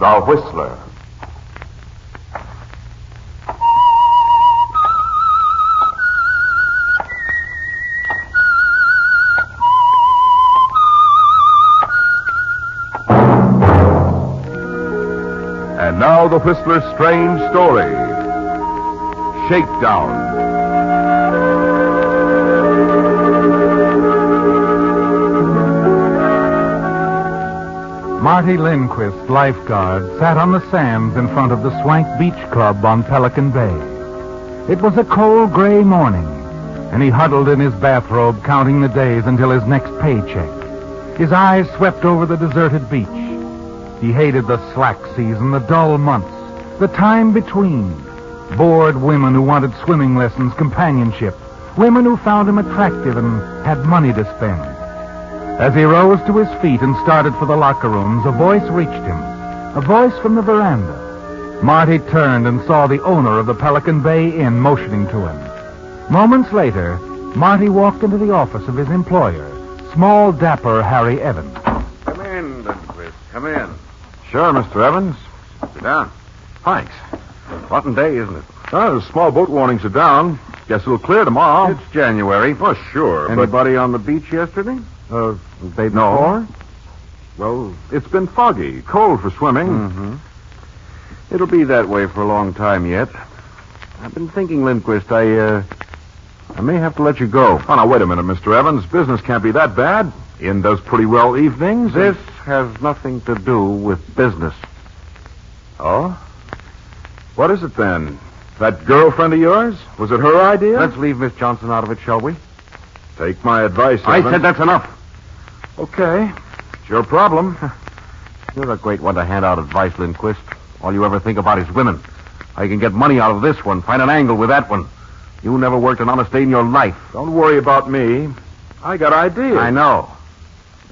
The Whistler. And now the Whistler's strange story, Shakedown. Marty Lindquist, lifeguard, sat on the sands in front of the Swank Beach Club on Pelican Bay. It was a cold, gray morning, and he huddled in his bathrobe counting the days until his next paycheck. His eyes swept over the deserted beach. He hated the slack season, the dull months, the time between. Bored women who wanted swimming lessons, companionship. Women who found him attractive and had money to spend. As he rose to his feet and started for the locker rooms, a voice reached him. A voice from the veranda. Marty turned and saw the owner of the Pelican Bay Inn motioning to him. Moments later, Marty walked into the office of his employer, small, dapper Harry Evans. Come in, Lindquist. Come in. Sure, Mr. Evans. Sit down. Thanks. Rotten day, isn't it? The small boat warnings are down. Guess it'll clear tomorrow. It's January. Oh, sure. Anybody on the beach yesterday? Day before? Well, it's been foggy, cold for swimming. Mm-hmm. It'll be that way for a long time yet. I've been thinking, Lindquist, I may have to let you go. Oh, now, wait a minute, Mr. Evans. Business can't be that bad. Inn does pretty well evenings. This has nothing to do with business. Oh? What is it, then? That girlfriend of yours? Was it her idea? Let's leave Miss Johnson out of it, shall we? Take my advice, I Evans. said that's enough. Okay. It's your problem. You're a great one to hand out advice, Lindquist. All you ever think about is women. How you can get money out of this one, find an angle with that one. You never worked an honest day in your life. Don't worry about me. I got ideas. I know.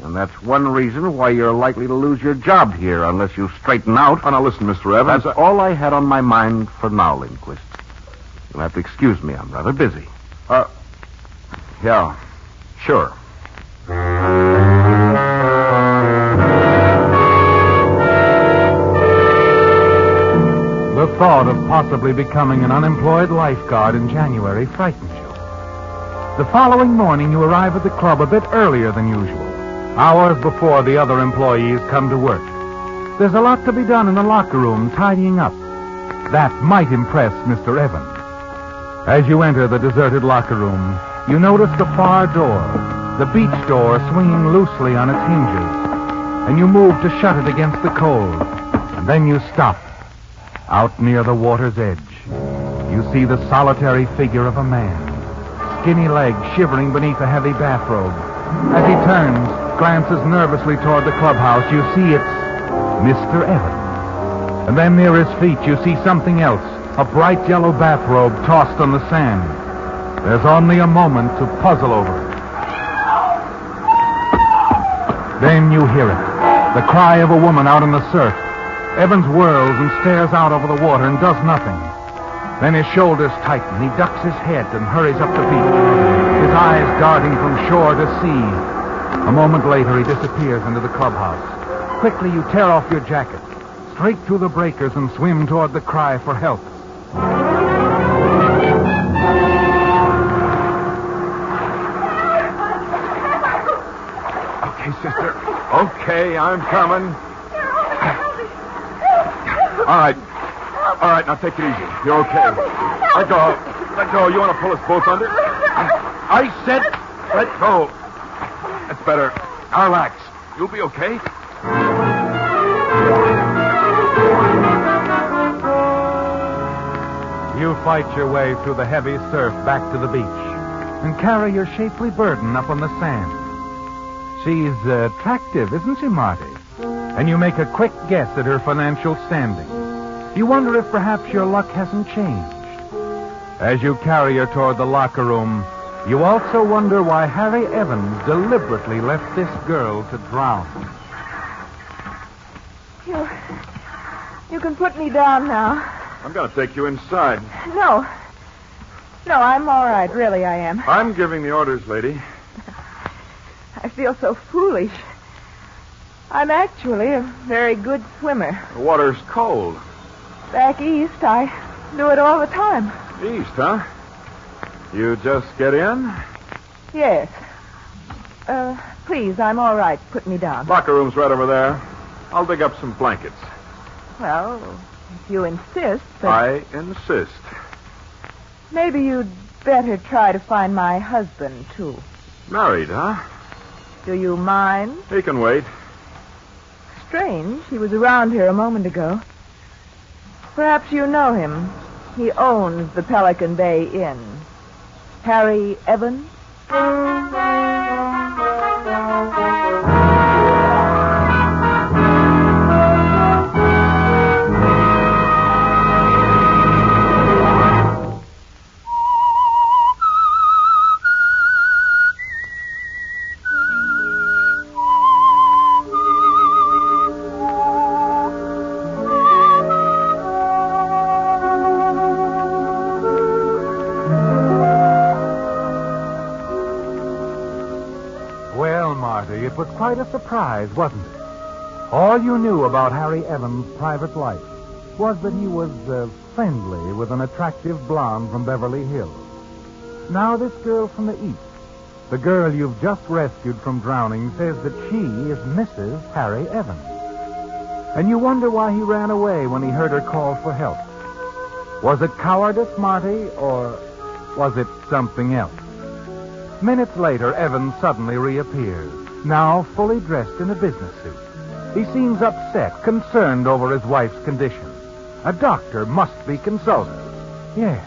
And that's one reason why you're likely to lose your job here unless you straighten out. Oh, now listen, Mr. Evans. That's all I had on my mind for now, Lindquist. You'll have to excuse me. I'm rather busy. Yeah, sure. The thought of possibly becoming an unemployed lifeguard in January frightened you. The following morning, you arrive at the club a bit earlier than usual, hours before the other employees come to work. There's a lot to be done in the locker room, tidying up. That might impress Mr. Evans. As you enter the deserted locker room, you notice the far door, the beach door swinging loosely on its hinges, and you move to shut it against the cold, and then you stop. Out near the water's edge, you see the solitary figure of a man, skinny legs shivering beneath a heavy bathrobe. As he turns, glances nervously toward the clubhouse, you see it's Mr. Evans. And then near his feet, you see something else, a bright yellow bathrobe tossed on the sand. There's only a moment to puzzle over it. Then you hear it, the cry of a woman out in the surf. Evans whirls and stares out over the water and does nothing. Then his shoulders tighten. He ducks his head and hurries up the beach, his eyes darting from shore to sea. A moment later, he disappears into the clubhouse. Quickly, you tear off your jacket, straight through the breakers, and swim toward the cry for help. Okay, sister. Okay, I'm coming. All right, now take it easy. You're okay. Let go. You want to pull us both under? I said let go. That's better. Now relax. You'll be okay. You fight your way through the heavy surf back to the beach and carry your shapely burden up on the sand. She's attractive, isn't she, Marty? And you make a quick guess at her financial standing. You wonder if perhaps your luck hasn't changed. As you carry her toward the locker room, you also wonder why Harry Evans deliberately left this girl to drown. You can put me down now. I'm going to take you inside. No, I'm all right. Really, I am. I'm giving the orders, lady. I feel so foolish. I'm actually a very good swimmer. The water's cold. Back east, I do it all the time. East, huh? You just get in? Yes. Please, I'm all right. Put me down. Locker room's right over there. I'll dig up some blankets. Well, if you insist, but I insist. maybe you'd better try to find my husband, too. Married, huh? Do you mind? He can wait. Strange. He was around here a moment ago. Perhaps you know him. He owns the Pelican Bay Inn. Harry Evans? It was quite a surprise, wasn't it? All you knew about Harry Evans' private life was that he was friendly with an attractive blonde from Beverly Hills. Now this girl from the east, the girl you've just rescued from drowning, says that she is Mrs. Harry Evans. And you wonder why he ran away when he heard her call for help. Was it cowardice, Marty, or was it something else? Minutes later, Evans suddenly reappears, now fully dressed in a business suit. He seems upset, concerned over his wife's condition. A doctor must be consulted. Yes.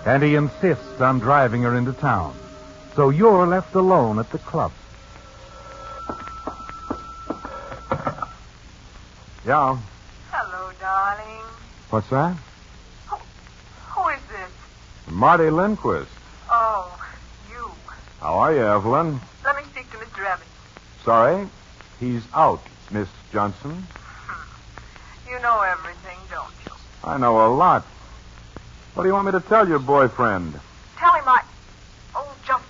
And he insists on driving her into town. So you're left alone at the club. Yeah. Hello, darling. What's that? Who is this? Marty Lindquist. Oh, you. How are you, Evelyn? Let me speak to Mr. Evans. Sorry? He's out, Miss Johnson. You know everything, don't you? I know a lot. What do you want me to tell your boyfriend? Tell him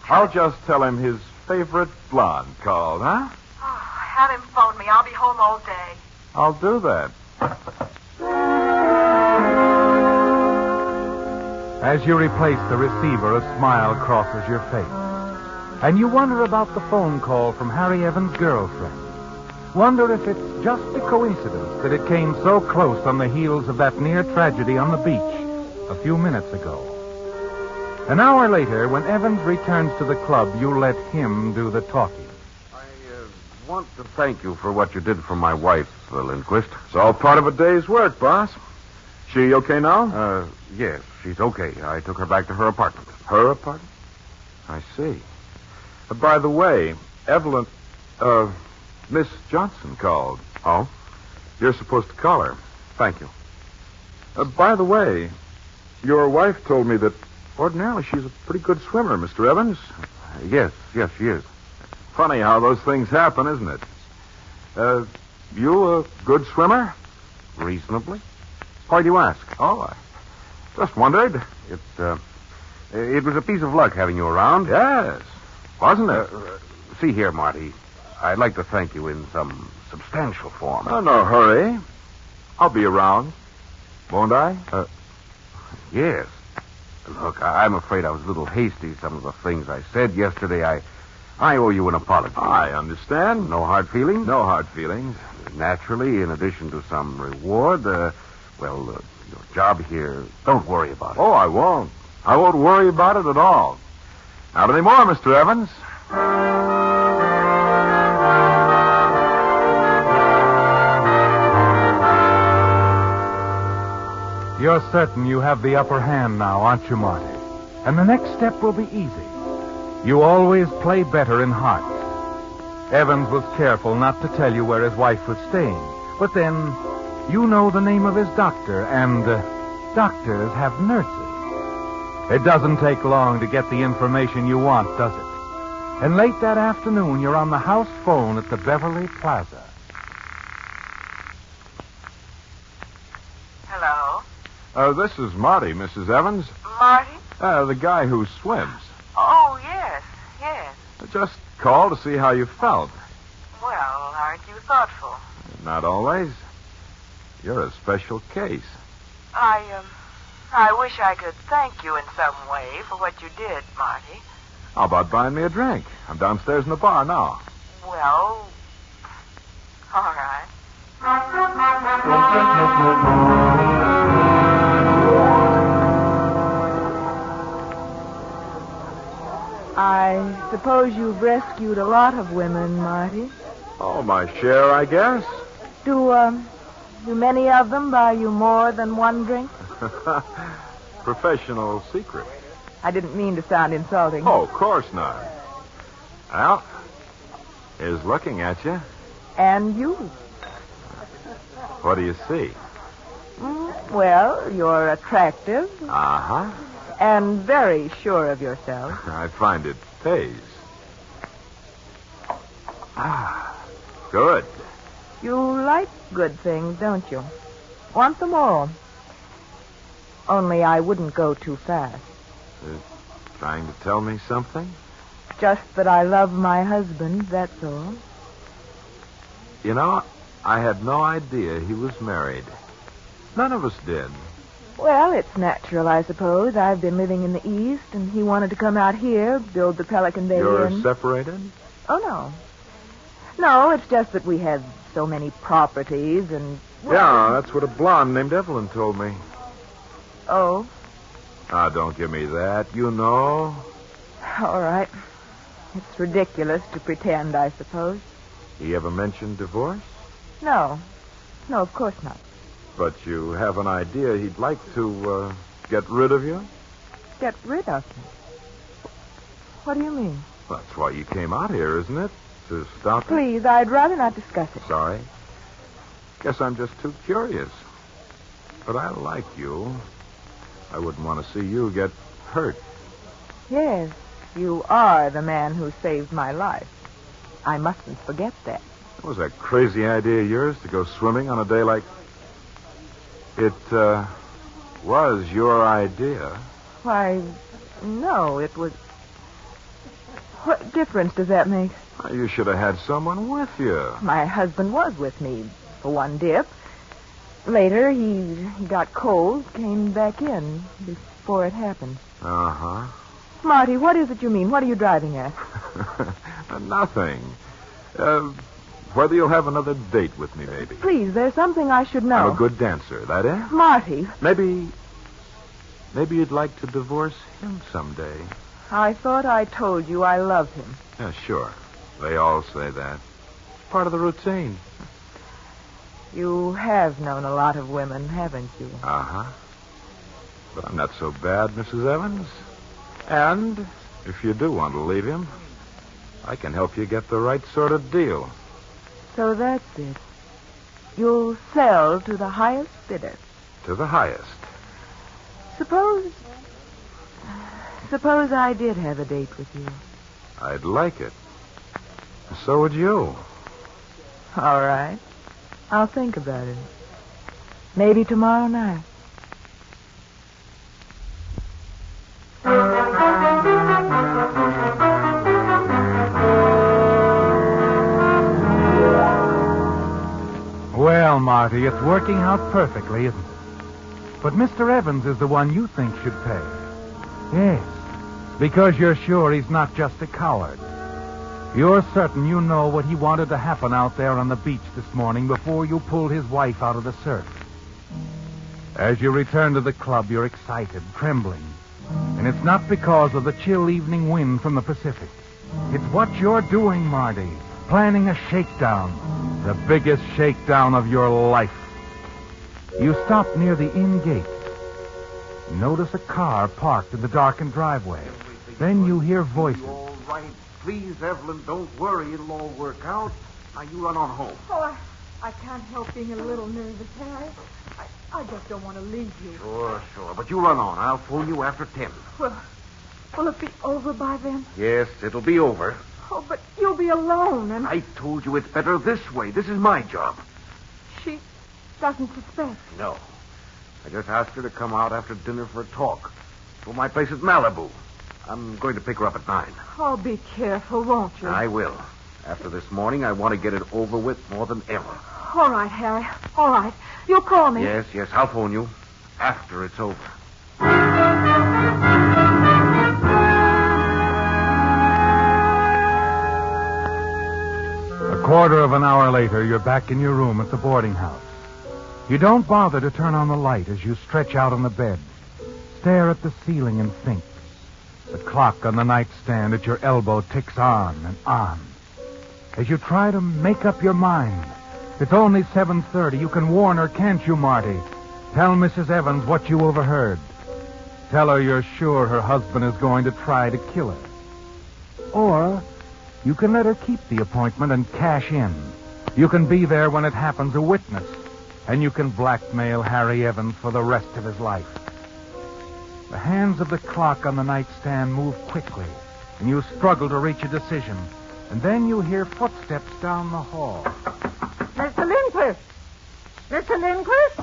I'll just tell him his favorite blonde called, huh? Oh, have him phone me. I'll be home all day. I'll do that. As you replace the receiver, a smile crosses your face. And you wonder about the phone call from Harry Evans' girlfriend. Wonder if it's just a coincidence that it came so close on the heels of that near tragedy on the beach a few minutes ago. An hour later, when Evans returns to the club, you let him do the talking. I want to thank you for what you did for my wife, Lindquist. It's all part of a day's work, boss. She okay now? Yes, she's okay. I took her back to her apartment. Her apartment? I see. By the way, Evelyn, Miss Johnson called. Oh? You're supposed to call her. Thank you. By the way, your wife told me that ordinarily she's a pretty good swimmer, Mr. Evans. Yes, she is. Funny how those things happen, isn't it? You a good swimmer? Reasonably. Why do you ask? Oh, I just wondered. It was a piece of luck having you around. Yes, wasn't it? See here, Marty. I'd like to thank you in some substantial form. Oh, no hurry. I'll be around. Won't I? Yes. Look, I'm afraid I was a little hasty. Some of the things I said yesterday, I owe you an apology. I understand. No hard feelings? No hard feelings. Naturally, in addition to some reward, your job here, don't worry about it. Oh, I won't. I won't worry about it at all. Not anymore, Mr. Evans. You're certain you have the upper hand now, aren't you, Marty? And the next step will be easy. You always play better in hearts. Evans was careful not to tell you where his wife was staying. But then, you know the name of his doctor, and doctors have nurses. It doesn't take long to get the information you want, does it? And late that afternoon, you're on the house phone at the Beverly Plaza. Hello? This is Marty, Mrs. Evans. Marty? The guy who swims. Oh, yes. I just called to see how you felt. Well, aren't you thoughtful. Not always. You're a special case. I wish I could thank you in some way for what you did, Marty. How about buying me a drink? I'm downstairs in the bar now. Well, all right. I suppose you've rescued a lot of women, Marty. Oh, my share, I guess. Do many of them buy you more than one drink? Professional secret. I didn't mean to sound insulting. Oh, of course not. Well, here's looking at you. And you. What do you see? Well, you're attractive Uh-huh. and very sure of yourself. I find it pays. Good. You like good things, don't you? Want them all. Only I wouldn't go too fast. Trying to tell me something? Just that I love my husband, that's all. You know, I had no idea he was married. None of us did. Well, it's natural, I suppose. I've been living in the East, and he wanted to come out here, build the Pelican Bay You're Inn. separated? Oh, no. No, it's just that we have so many properties and... Yeah, that's what a blonde named Evelyn told me. Oh, Don't give me that. You know. all right. It's ridiculous to pretend, I suppose. He ever mentioned divorce? No. No, of course not. But you have an idea he'd like to get rid of you? Get rid of me? What do you mean? That's why you came out here, isn't it? To stop it? Please, I'd rather not discuss it. Sorry. Guess I'm just too curious. But I like you. I wouldn't want to see you get hurt. Yes, you are the man who saved my life. I mustn't forget that. Was that crazy idea of yours to go swimming on a day like... It, was your idea. Why, no, it was... What difference does that make? Well, you should have had someone with you. My husband was with me for one dip. Later, he got cold, came back in before it happened. Uh-huh. Marty, what is it you mean? What are you driving at? Nothing. Whether you'll have another date with me, maybe. Please, there's something I should know. I'm a good dancer, that is. Marty. Maybe you'd like to divorce him someday. I thought I told you I love him. Yeah, sure. They all say that. It's part of the routine. You have known a lot of women, haven't you? Uh-huh. But I'm not so bad, Mrs. Evans. And if you do want to leave him, I can help you get the right sort of deal. So that's it. You'll sell to the highest bidder. To the highest. Suppose I did have a date with you. I'd like it. So would you. All right. I'll think about it. Maybe tomorrow night. Well, Marty, it's working out perfectly, isn't it? But Mr. Evans is the one you think should pay. Yes, because you're sure he's not just a coward. You're certain you know what he wanted to happen out there on the beach this morning before you pulled his wife out of the surf. As you return to the club, you're excited, trembling. And it's not because of the chill evening wind from the Pacific. It's what you're doing, Marty. Planning a shakedown. The biggest shakedown of your life. You stop near the inn gate. Notice a car parked in the darkened driveway. Then you hear voices. All right. Please, Evelyn, don't worry. It'll all work out. Now, you run on home. Oh, I can't help being a little nervous, Harry. I just don't want to leave you. Sure. But you run on. I'll phone you after 10. Well, will it be over by then? Yes, it'll be over. Oh, but you'll be alone, and I told you it's better this way. This is my job. she doesn't suspect. No. I just asked her to come out after dinner for a talk. To my place at Malibu. I'm going to pick her up at 9. Oh, be careful, won't you? I will. After this morning, I want to get it over with more than ever. All right, Harry. All right. You'll call me. Yes, I'll phone you after it's over. A quarter of an hour later, you're back in your room at the boarding house. You don't bother to turn on the light as you stretch out on the bed. Stare at the ceiling and think. The clock on the nightstand at your elbow ticks on and on. As you try to make up your mind, it's only 7:30. You can warn her, can't you, Marty? Tell Mrs. Evans what you overheard. Tell her you're sure her husband is going to try to kill her. Or you can let her keep the appointment and cash in. You can be there when it happens, a witness. And you can blackmail Harry Evans for the rest of his life. The hands of the clock on the nightstand move quickly, and you struggle to reach a decision. And then you hear footsteps down the hall. Mr. Lindquist! Mr. Lindquist?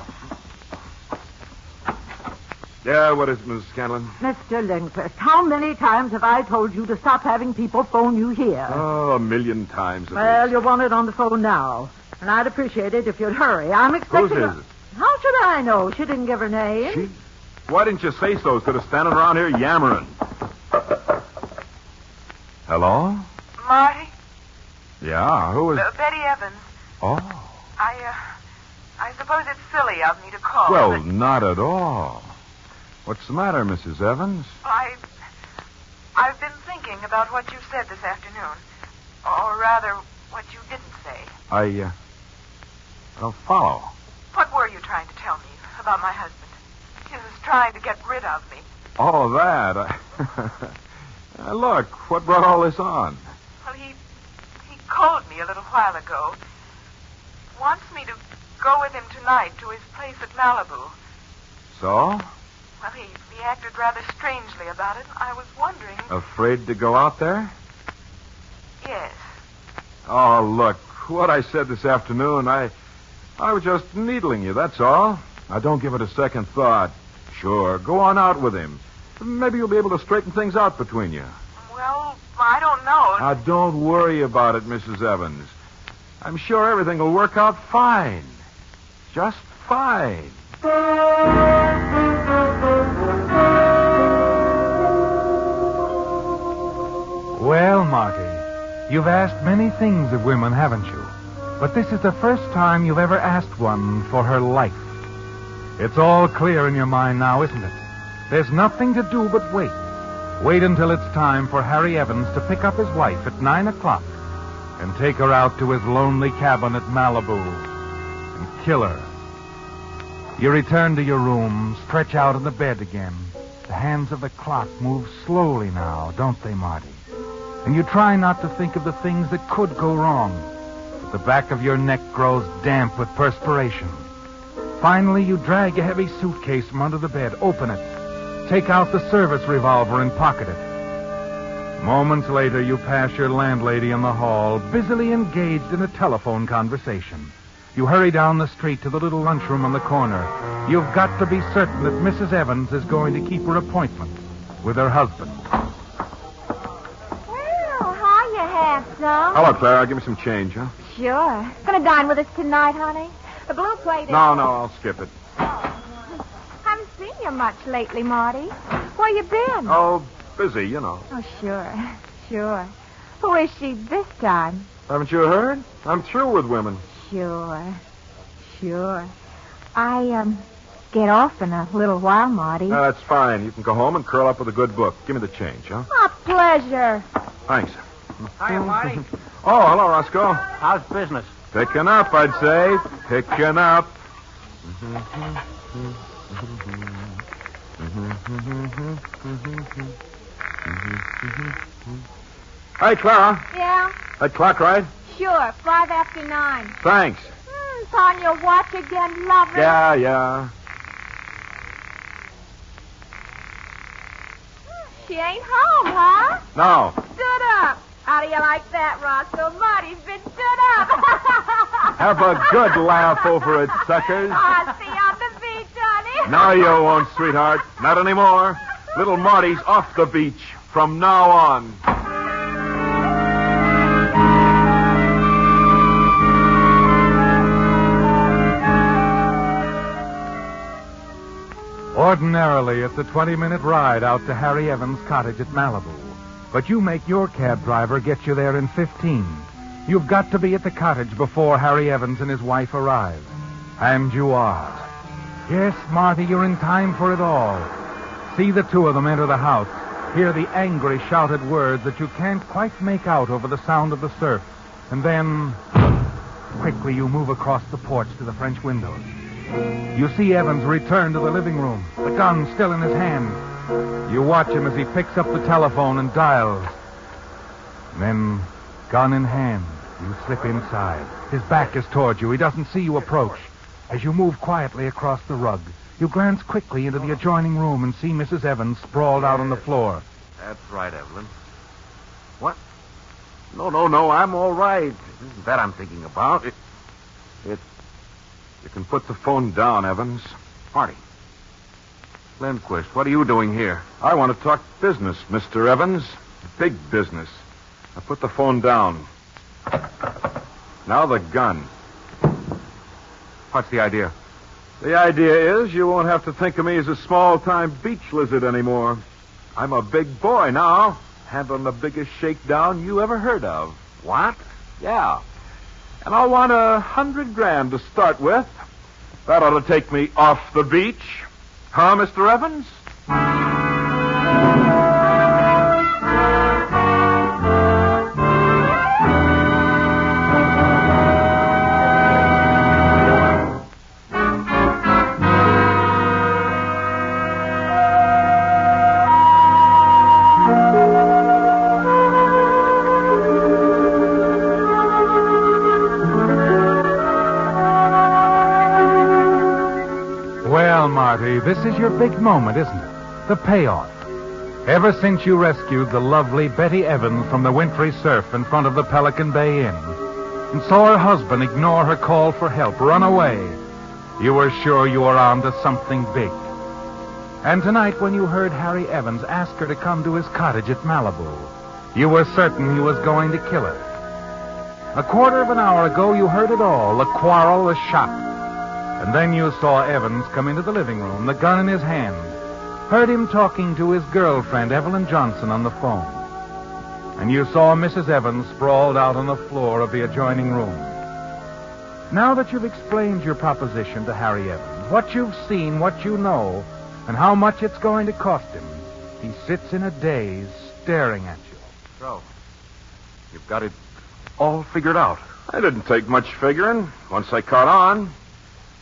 Yeah, what is it, Mrs. Scanlon? Mr. Lindquist, how many times have I told you to stop having people phone you here? Oh, 1,000,000 times. Well, you want it on the phone now. And I'd appreciate it if you'd hurry. I'm expecting... Whose is it? How should I know? She didn't give her name. She? Why didn't you say so instead of standing around here yammering? Hello? Marty? Yeah, who is... Betty Evans. Oh. I suppose it's silly of me to call. Well, but not at all. What's the matter, Mrs. Evans? I've been thinking about what you said this afternoon. Or rather, what you didn't say. I don't follow. What were you trying to tell me about my husband? He was trying to get rid of me. Oh, that. Look, what brought all this on? Well, he called me a little while ago. Wants me to go with him tonight to his place at Malibu. So? Well, he acted rather strangely about it. I was wondering... Afraid to go out there? Yes. Oh, look, what I said this afternoon, I was just needling you, that's all. Now, don't give it a second thought. Sure, go on out with him. Maybe you'll be able to straighten things out between you. Well, I don't know. Now, don't worry about it, Mrs. Evans. I'm sure everything will work out fine. Just fine. Well, Marty, you've asked many things of women, haven't you? But this is the first time you've ever asked one for her life. It's all clear in your mind now, isn't it? There's nothing to do but wait. Wait until it's time for Harry Evans to pick up his wife at 9 o'clock and take her out to his lonely cabin at Malibu and kill her. You return to your room, stretch out on the bed again. The hands of the clock move slowly now, don't they, Marty? And you try not to think of the things that could go wrong. But the back of your neck grows damp with perspiration. Finally, you drag a heavy suitcase from under the bed, open it, take out the service revolver and pocket it. Moments later, you pass your landlady in the hall, busily engaged in a telephone conversation. You hurry down the street to the little lunchroom on the corner. You've got to be certain that Mrs. Evans is going to keep her appointment with her husband. Well, hiya, handsome. Hello, Clara. Give me some change, huh? Sure. Gonna dine with us tonight, honey? The blue plate is... No, I'll skip it. Haven't seen you much lately, Marty. Where you been? Oh, busy, you know. Oh, sure. Who is she this time? Haven't you heard? I'm through with women. Sure. I, get off in a little while, Marty. That's fine. You can go home and curl up with a good book. Give me the change, huh? A pleasure. Thanks. Hiya, Marty. Oh, hello, Roscoe. How's business? Picking up, I'd say. Picking up. Hey, Clara. Yeah? That clock right? Sure, 5 after 9. Thanks. It's on your watch again, lover. Yeah. She ain't home, huh? No. Stood up. How do you like that, Roscoe? Marty's been stood up. Have a good laugh over it, suckers. I'll see you on the beach, honey. No, you won't, sweetheart. Not anymore. Little Marty's off the beach from now on. Ordinarily, it's a 20-minute ride out to Harry Evans' cottage at Malibu. But you make your cab driver get you there in 15. You've got to be at the cottage before Harry Evans and his wife arrive. And you are. Yes, Marty, you're in time for it all. See the two of them enter the house. Hear the angry shouted words that you can't quite make out over the sound of the surf. And then, quickly you move across the porch to the French windows. You see Evans return to the living room, the gun still in his hand. You watch him as he picks up the telephone and dials. Then, gun in hand, you slip inside. His back is toward you. He doesn't see you approach. As you move quietly across the rug, you glance quickly into the adjoining room and see Mrs. Evans sprawled out on the floor. That's right, Evelyn. What? No, I'm all right. It isn't that I'm thinking about. You can put the phone down, Evans. Marty. Lindquist, what are you doing here? I want to talk business, Mr. Evans. Big business. Now put the phone down. Now the gun. What's the idea? The idea is you won't have to think of me as a small-time beach lizard anymore. I'm a big boy now, handling the biggest shakedown you ever heard of. What? Yeah. And I'll want $100,000 to start with. That ought to take me off the beach. Huh, Mr. Evans? Marty, this is your big moment, isn't it? The payoff. Ever since you rescued the lovely Betty Evans from the wintry surf in front of the Pelican Bay Inn and saw her husband ignore her call for help, run away, you were sure you were on to something big. And tonight, when you heard Harry Evans ask her to come to his cottage at Malibu, you were certain he was going to kill her. A quarter of an hour ago, you heard it all, the quarrel, the shot. And then you saw Evans come into the living room, the gun in his hand. Heard him talking to his girlfriend, Evelyn Johnson, on the phone. And you saw Mrs. Evans sprawled out on the floor of the adjoining room. Now that you've explained your proposition to Harry Evans, what you've seen, what you know, and how much it's going to cost him, he sits in a daze, staring at you. So, you've got it all figured out. I didn't take much figuring once I caught on.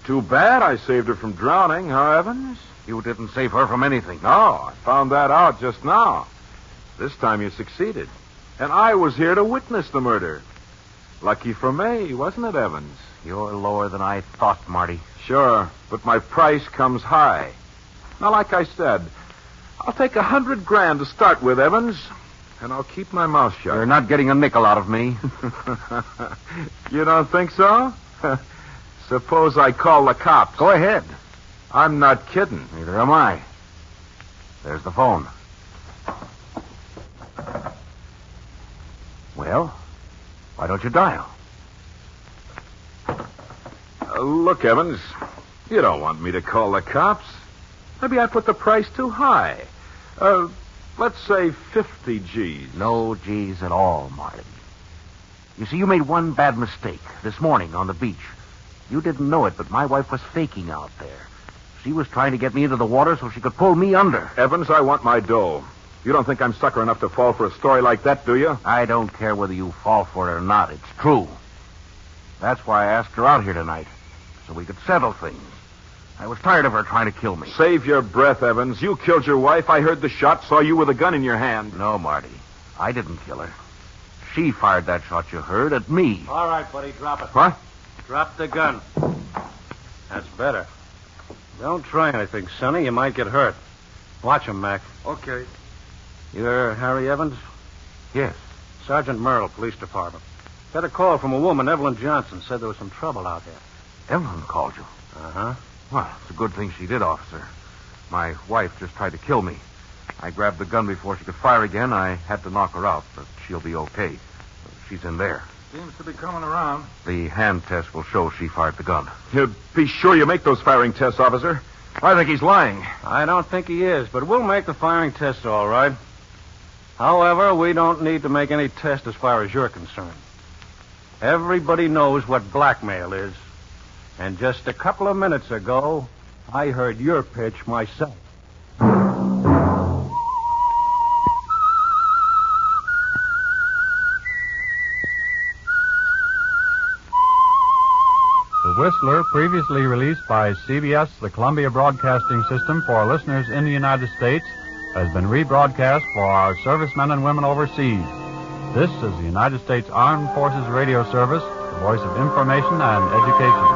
Too bad I saved her from drowning, huh, Evans? You didn't save her from anything. No, I found that out just now. This time you succeeded. And I was here to witness the murder. Lucky for me, wasn't it, Evans? You're lower than I thought, Marty. Sure, but my price comes high. Now, like I said, I'll take $100,000 to start with, Evans, and I'll keep my mouth shut. You're not getting a nickel out of me. You don't think so? Suppose I call the cops. Go ahead. I'm not kidding. Neither am I. There's the phone. Well, why don't you dial? Look, Evans, you don't want me to call the cops. Maybe I put the price too high. Let's say 50 G's. No G's at all, Marty. You see, you made one bad mistake this morning on the beach. You didn't know it, but my wife was faking out there. She was trying to get me into the water so she could pull me under. Evans, I want my dough. You don't think I'm sucker enough to fall for a story like that, do you? I don't care whether you fall for it or not. It's true. That's why I asked her out here tonight, so we could settle things. I was tired of her trying to kill me. Save your breath, Evans. You killed your wife. I heard the shot, saw you with a gun in your hand. No, Marty. I didn't kill her. She fired that shot you heard at me. All right, buddy, drop it. What? Drop the gun. That's better. Don't try anything, Sonny. You might get hurt. Watch him, Mac. Okay. You're Harry Evans? Yes. Sergeant Merle, Police Department. Got a call from a woman, Evelyn Johnson, said there was some trouble out there. Evelyn called you. Uh-huh. Well, it's a good thing she did, officer. My wife just tried to kill me. I grabbed the gun before she could fire again. I had to knock her out, but she'll be okay. She's in there. Seems to be coming around. The hand test will show she fired the gun. Be sure you make those firing tests, officer. I think he's lying. I don't think he is, but we'll make the firing test all right. However, we don't need to make any test as far as you're concerned. Everybody knows what blackmail is. And just a couple of minutes ago, I heard your pitch myself. The Whistler, previously released by CBS, the Columbia Broadcasting System, for listeners in the United States, has been rebroadcast for our servicemen and women overseas. This is the United States Armed Forces Radio Service, the voice of information and education.